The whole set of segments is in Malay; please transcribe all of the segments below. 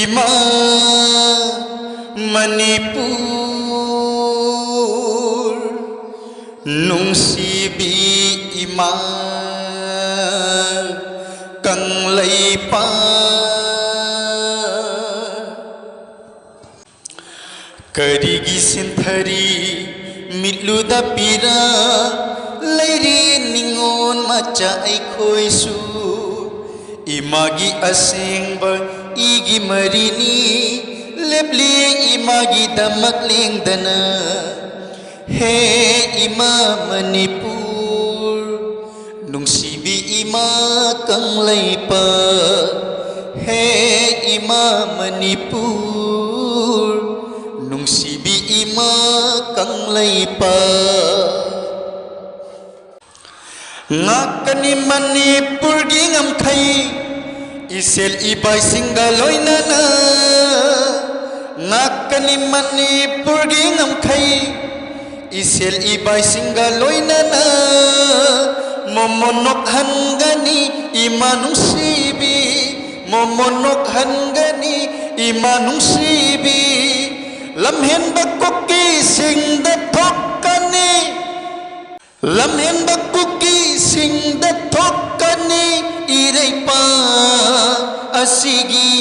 Ima Manipur Nungsibi ima Kang Leipa Karigi Sinthari Mitluda Pira Lairi Ningon Macha Aikoi Su Imagi Asengba Igi Marini Lebli Imagi Damak Lingdana He Ima Manipur Nungsibi Ima Kang Leipa He Ima Manipur Nungsibi Ima Kang Leipa Ngakani Manipur Gingam Khai Isel Ibai Singaloinana Ngakani Manipur Gingam Khai Isel Ibai Singaloinana Momonok Hangani Imanung Sibi Momonok Hangani Imanung Sibi Lamhen Bakuki Singda Tokkani Lamhen Bakuki Singda Tokkani Ireipa Asigi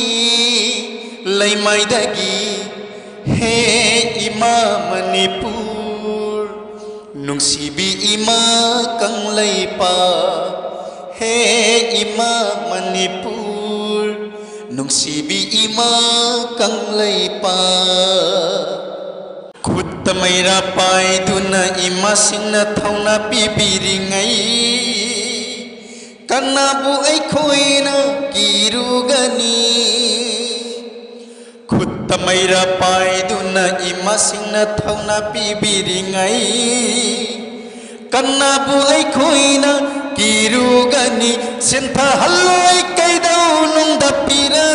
Laimaidagi He Ima Manipur Nungsibi Ima Kang Leipa He Ima Manipur Nungsibi Ima Kang Leipa Kutamaira Pai Duna Ima Singna Thauna Pibiringai Kanabu Aikoina Kirugani Kutamaira Pai Duna Ima Singna Thauna Pibiringai Kanabu Aikoina Kirugani Sentha Haloi Kaidau Nung Dapira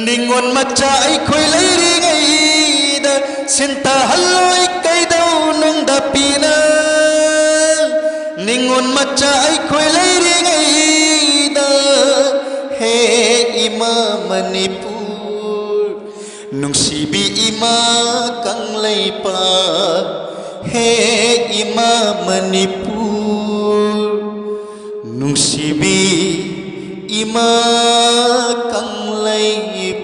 Ningon Macha Aikoi Leiringai Da Sentha Haloi Kaidau Nung Dapira Ningon Macha Aikoi Leiringai Da He Ima Manipur Nungsibi Ima Kang Leipa He Ima Manipur Nungsibi Ima Kang Leipa